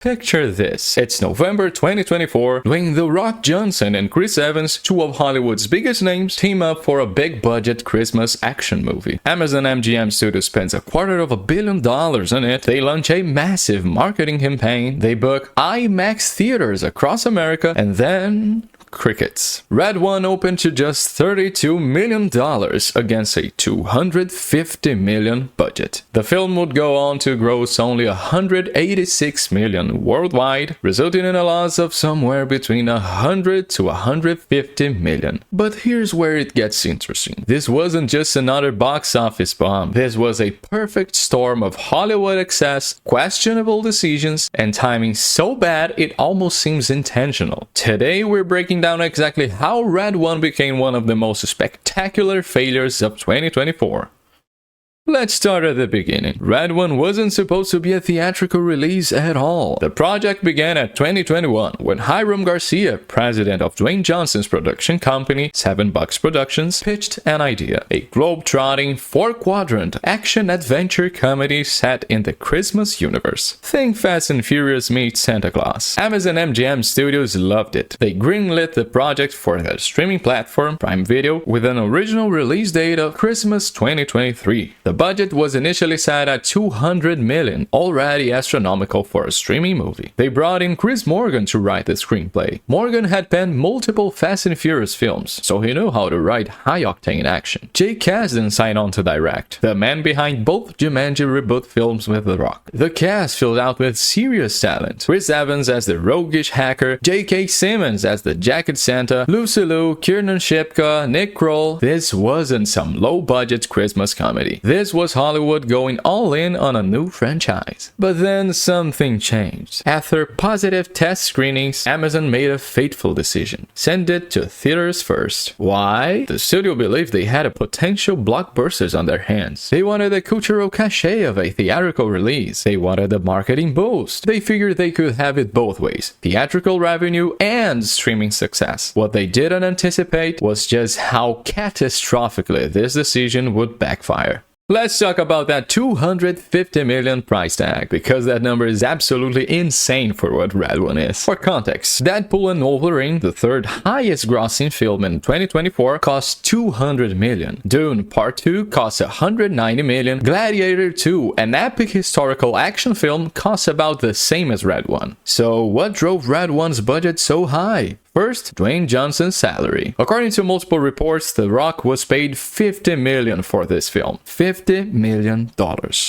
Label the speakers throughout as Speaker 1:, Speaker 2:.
Speaker 1: Picture this. It's November 2024, when The Rock Johnson and Chris Evans, two of Hollywood's biggest names, team up for a big-budget Christmas action movie. Amazon MGM Studios spends $250 million on it. They launch a massive marketing campaign. They book IMAX theaters across America, and then crickets. Red One opened to just $32 million against a $250 million budget. The film would go on to gross only $186 million worldwide, resulting in a loss of somewhere between $100 to $150 million. But here's where it gets interesting. This wasn't just another box office bomb. This was a perfect storm of Hollywood excess, questionable decisions, and timing so bad it almost seems intentional. Today we're breaking down exactly how Red One became one of the most spectacular failures of 2024. Let's start at the beginning. Red One wasn't supposed to be a theatrical release at all. The project began at 2021 when Hiram Garcia, president of Dwayne Johnson's production company, Seven Bucks Productions, pitched an idea. A globe-trotting, four-quadrant action-adventure comedy set in the Christmas universe. Think Fast and Furious meets Santa Claus. Amazon MGM Studios loved it. They greenlit the project for their streaming platform, Prime Video, with an original release date of Christmas 2023. The budget was initially set at $200 million, already astronomical for a streaming movie. They brought in Chris Morgan to write the screenplay. Morgan had penned multiple Fast and Furious films, so he knew how to write high-octane action. Jake Kasdan signed on to direct, the man behind both Jumanji reboot films with The Rock. The cast filled out with serious talent. Chris Evans as the roguish hacker, J.K. Simmons as the jacket Santa, Lucy Liu, Kiernan Shipka, Nick Kroll. This wasn't some low-budget Christmas comedy. This was Hollywood going all in on a new franchise. But then something changed. After positive test screenings, Amazon made a fateful decision. Send it to theaters first. Why? The studio believed they had a potential blockbusters on their hands. They wanted the cultural cachet of a theatrical release. They wanted the marketing boost. They figured they could have it both ways. Theatrical revenue and streaming success. What they didn't anticipate was just how catastrophically this decision would backfire. Let's talk about that $250 million price tag, because that number is absolutely insane for what Red One is. For context, Deadpool and Wolverine, the third highest grossing film in 2024, cost $200 million. Dune Part 2 cost $190 million. Gladiator 2, an epic historical action film, costs about the same as Red One. So what drove Red One's budget so high? First, Dwayne Johnson's salary. According to multiple reports, The Rock was paid $50 million for this film. $50 million.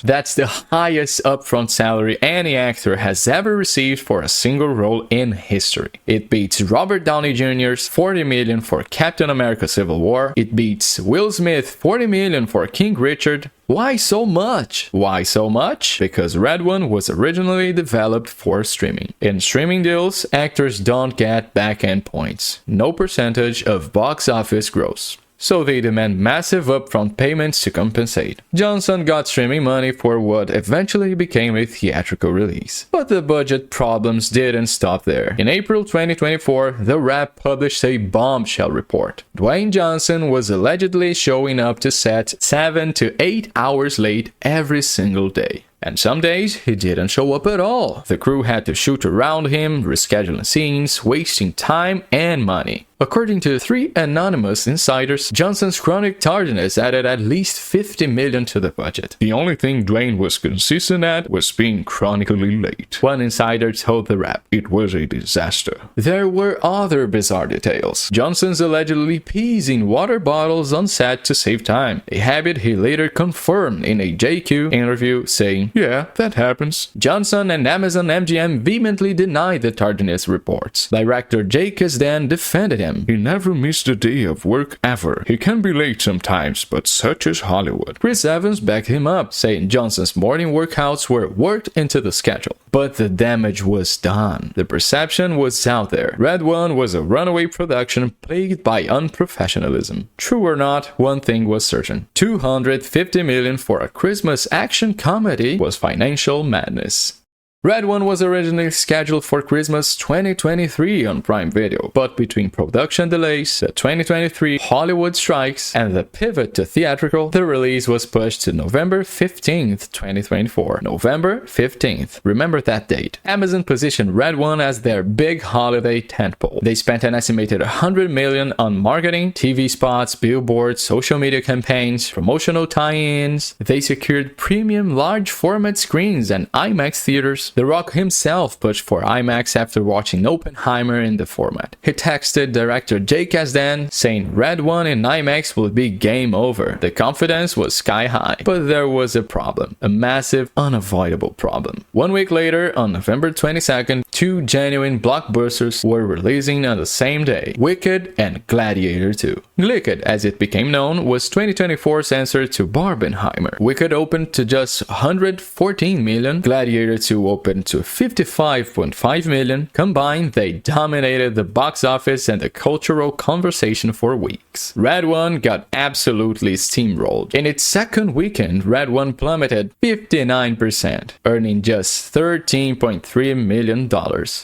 Speaker 1: That's the highest upfront salary any actor has ever received for a single role in history. It beats Robert Downey Jr.'s $40 million for Captain America Civil War. It beats Will Smith's $40 million for King Richard. Why so much? Why so much? Because Red One was originally developed for streaming. In streaming deals, actors don't get back-end points. No percentage of box office gross. So they demand massive upfront payments to compensate. Johnson got streaming money for what eventually became a theatrical release. But the budget problems didn't stop there. In April 2024, The Wrap published a bombshell report. Dwayne Johnson was allegedly showing up to set 7 to 8 hours late every single day. And some days, he didn't show up at all. The crew had to shoot around him, rescheduling scenes, wasting time and money. According to 3 anonymous insiders, Johnson's chronic tardiness added at least $50 million to the budget. The only thing Dwayne was consistent at was being chronically late. One insider told The Wrap, "It was a disaster." There were other bizarre details. Johnson's allegedly pees in water bottles on set to save time, a habit he later confirmed in a JQ interview, saying, "Yeah, that happens." Johnson and Amazon MGM vehemently denied the tardiness reports. Director Jake Kasdan defended him. "He never missed a day of work ever. He can be late sometimes, but such is Hollywood." Chris Evans backed him up, saying Johnson's morning workouts were worked into the schedule. But the damage was done. The perception was out there. Red One was a runaway production plagued by unprofessionalism. True or not, one thing was certain. $250 million for a Christmas action comedy was financial madness. Red One was originally scheduled for Christmas 2023 on Prime Video, but between production delays, the 2023 Hollywood strikes, and the pivot to theatrical, the release was pushed to November 15th, 2024. November 15th. Remember that date. Amazon positioned Red One as their big holiday tentpole. They spent an estimated $100 million on marketing, TV spots, billboards, social media campaigns, promotional tie-ins. They secured premium large format screens and IMAX theaters. The Rock himself pushed for IMAX after watching Oppenheimer in the format. He texted director Jake Kasdan saying Red One in IMAX would be game over. The confidence was sky high. But there was a problem. A massive, unavoidable problem. 1 week later, on November 22nd, two genuine blockbusters were releasing on the same day, Wicked and Gladiator 2. Wicked, as it became known, was 2024's answer to Barbenheimer. Wicked opened to just $114 million. Gladiator 2 opened to $55.5 million. Combined, they dominated the box office and the cultural conversation for weeks. Red One got absolutely steamrolled. In its second weekend, Red One plummeted 59%, earning just $13.3 million.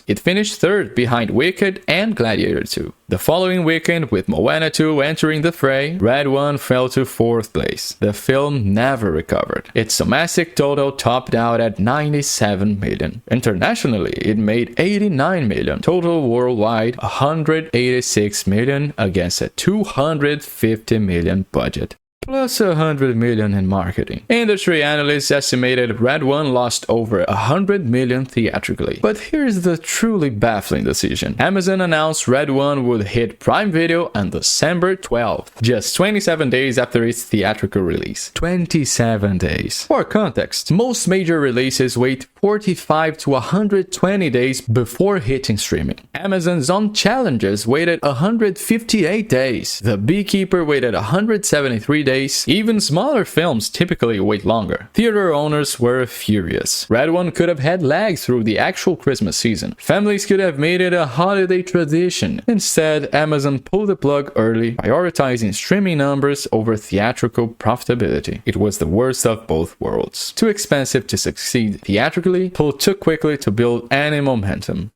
Speaker 1: It finished third behind Wicked and Gladiator 2. The following weekend, with Moana 2 entering the fray, Red One fell to fourth place. The film never recovered. Its domestic total topped out at $97 million. Internationally, it made $89 million. Total worldwide, $186 million against a $250 million budget. Plus $100 million in marketing. Industry analysts estimated Red One lost over $100 million theatrically. But here's the truly baffling decision. Amazon announced Red One would hit Prime Video on December 12th, just 27 days after its theatrical release. 27 days. For context, most major releases wait 45 to 120 days before hitting streaming. Amazon's own Challengers waited 158 days. The Beekeeper waited 173 days. Even smaller films typically wait longer. Theater owners were furious. Red One could have had legs through the actual Christmas season. Families could have made it a holiday tradition. Instead, Amazon pulled the plug early, prioritizing streaming numbers over theatrical profitability. It was the worst of both worlds. Too expensive to succeed theatrically, pulled too quickly to build any momentum.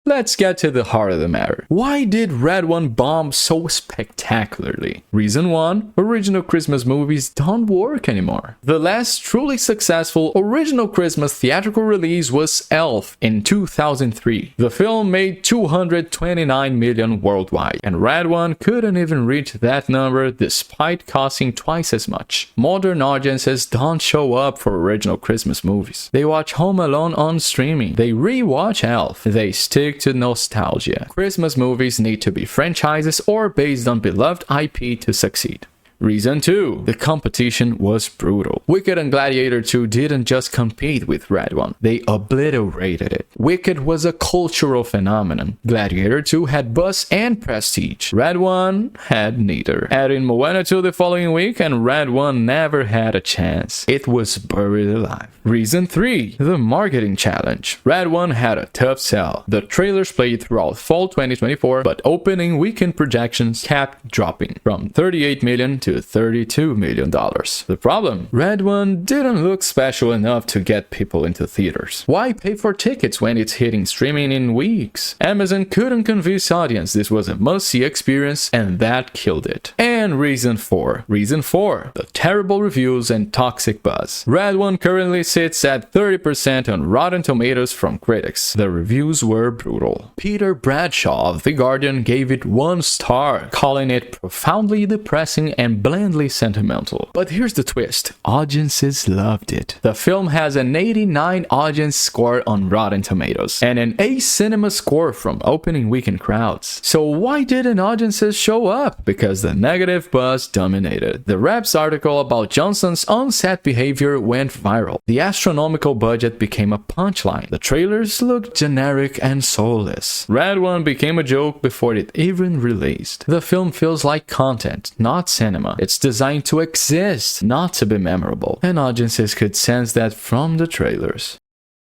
Speaker 1: Let's get to the heart of the matter. Why did Red One bomb so spectacularly? Reason 1. Original Christmas movies don't work anymore. The last truly successful original Christmas theatrical release was Elf in 2003. The film made $229 million worldwide, and Red One couldn't even reach that number despite costing twice as much. Modern audiences don't show up for original Christmas movies. They watch Home Alone on streaming. They re-watch Elf. They stick to nostalgia. Christmas movies need to be franchises or based on beloved IP to succeed. Reason 2. The competition was brutal. Wicked and Gladiator 2 didn't just compete with Red One, they obliterated it. Wicked was a cultural phenomenon. Gladiator 2 had buzz and prestige. Red One had neither. Add in Moana 2 the following week and Red One never had a chance. It was buried alive. Reason 3. The marketing challenge. Red One had a tough sell. The trailers played throughout fall 2024, but opening weekend projections kept dropping from $38 million to $32 million. The problem? Red One didn't look special enough to get people into theaters. Why pay for tickets when it's hitting streaming in weeks? Amazon couldn't convince audience this was a must-see experience, and that killed it. And reason 4. Reason 4. The terrible reviews and toxic buzz. Red One currently sits at 30% on Rotten Tomatoes from critics. The reviews were brutal. Peter Bradshaw of The Guardian gave it 1 star, calling it profoundly depressing and blandly sentimental. But here's the twist. Audiences loved it. The film has an 89 audience score on Rotten Tomatoes and an A cinema score from opening weekend crowds. So why didn't audiences show up? Because the negative buzz dominated. The Reps article about Johnson's on-set behavior went viral. The astronomical budget became a punchline. The trailers looked generic and soulless. Red One became a joke before it even released. The film feels like content, not cinema. It's designed to exist, not to be memorable. And audiences could sense that from the trailers.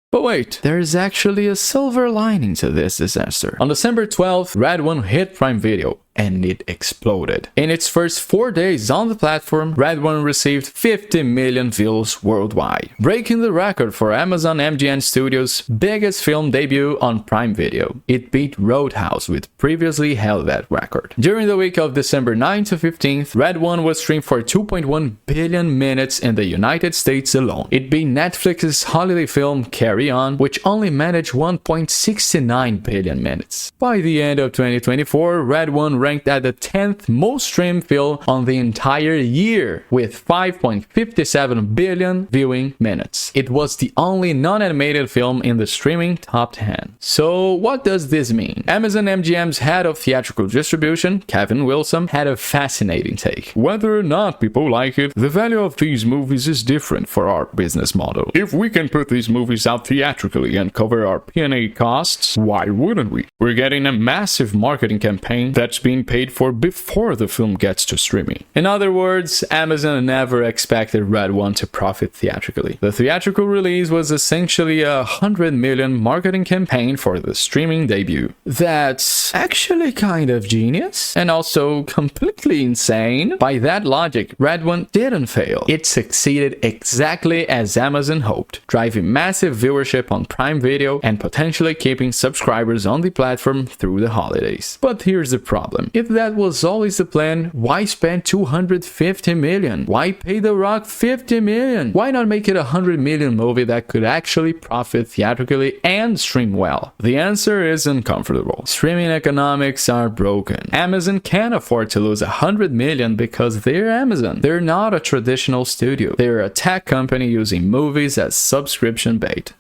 Speaker 1: But wait, there is actually a silver lining to this disaster. On December 12th, Red One hit Prime Video. and it exploded. In its first 4 days on the platform, Red One received 50 million views worldwide, breaking the record for Amazon MGM Studios' biggest film debut on Prime Video. It beat Roadhouse, which previously held that record. During the week of December 9th to 15th, Red One was streamed for 2.1 billion minutes in the United States alone. It beat Netflix's holiday film Carry On, which only managed 1.69 billion minutes. By the end of 2024, Red One ranked at the 10th most streamed film on the entire year, with 5.57 billion viewing minutes. It was the only non-animated film in the streaming top 10. So what does this mean? Amazon MGM's head of theatrical distribution, Kevin Wilson, had a fascinating take. Whether or not people like it, the value of these movies is different for our business model. If we can put these movies out theatrically and cover our P&A costs, why wouldn't we? We're getting a massive marketing campaign that's being paid for before the film gets to streaming. In other words, Amazon never expected Red One to profit theatrically. The theatrical release was essentially a 100 million marketing campaign for the streaming debut. That's actually kind of genius, and also completely insane. By that logic, Red One didn't fail. It succeeded exactly as Amazon hoped, driving massive viewership on Prime Video and potentially keeping subscribers on the platform through the holidays. But here's the problem. If that was always the plan, why spend 250 million? Why pay The Rock 50 million? Why not make it a 100 million movie that could actually profit theatrically and stream well? The answer is uncomfortable. Streaming economics are broken. Amazon can't afford to lose 100 million because they're Amazon. They're not a traditional studio. They're a tech company using movies as subscription bait.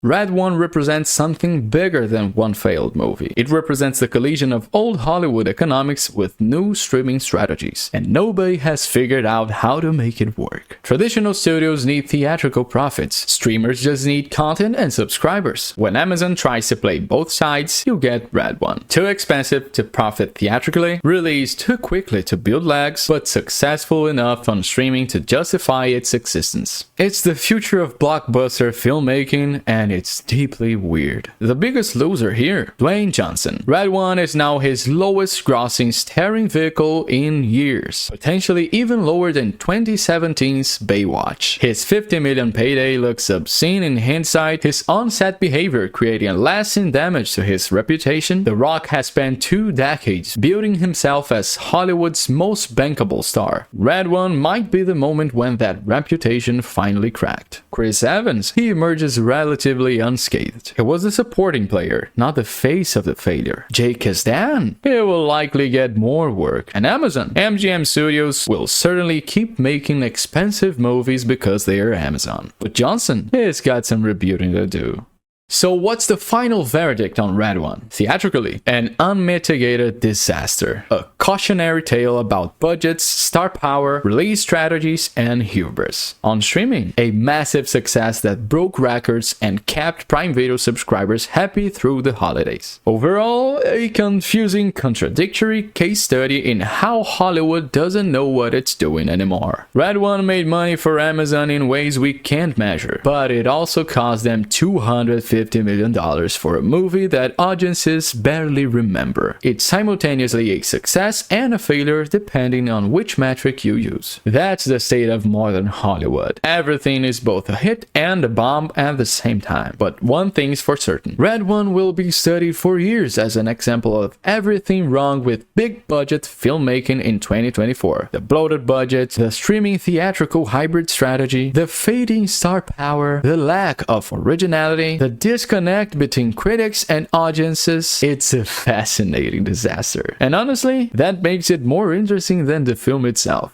Speaker 1: Red One represents something bigger than one failed movie. It represents the collision of old Hollywood economics with new streaming strategies, and nobody has figured out how to make it work. Traditional studios need theatrical profits. Streamers just need content and subscribers. When Amazon tries to play both sides, you get Red One. Too expensive to profit theatrically, released too quickly to build legs, but successful enough on streaming to justify its existence. It's the future of blockbuster filmmaking, and it's deeply weird. The biggest loser here, Dwayne Johnson. Red One is now his lowest grossing starring vehicle in years, potentially even lower than 2017's Baywatch. His 50 million payday looks obscene in hindsight, his on-set behavior creating a lasting damage to his reputation. The Rock has spent 2 decades building himself as Hollywood's most bankable star. Red One might be the moment when that reputation finally cracked. Chris Evans, he emerges relatively unscathed. He was the supporting player, not the face of the failure. Jake Kasdan, he will likely get more work. And Amazon, MGM Studios will certainly keep making expensive movies because they are Amazon. But Johnson, he's got some rebuilding to do. So what's the final verdict on Red One? Theatrically, an unmitigated disaster. A cautionary tale about budgets, star power, release strategies, and hubris. On streaming, a massive success that broke records and kept Prime Video subscribers happy through the holidays. Overall, a confusing, contradictory case study in how Hollywood doesn't know what it's doing anymore. Red One made money for Amazon in ways we can't measure, but it also cost them $250 million for a movie that audiences barely remember. It's simultaneously a success and a failure depending on which metric you use. That's the state of modern Hollywood. Everything is both a hit and a bomb at the same time. But one thing's for certain. Red One will be studied for years as an example of everything wrong with big budget filmmaking in 2024. The bloated budget, the streaming theatrical hybrid strategy, the fading star power, the lack of originality, the disconnect between critics and audiences. It's a fascinating disaster. And honestly, that makes it more interesting than the film itself.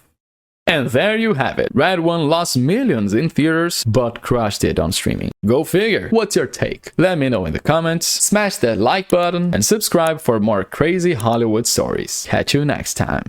Speaker 1: And there you have it. Red One lost millions in theaters, but crushed it on streaming. Go figure. What's your take? Let me know in the comments, smash that like button, and subscribe for more crazy Hollywood stories. Catch you next time.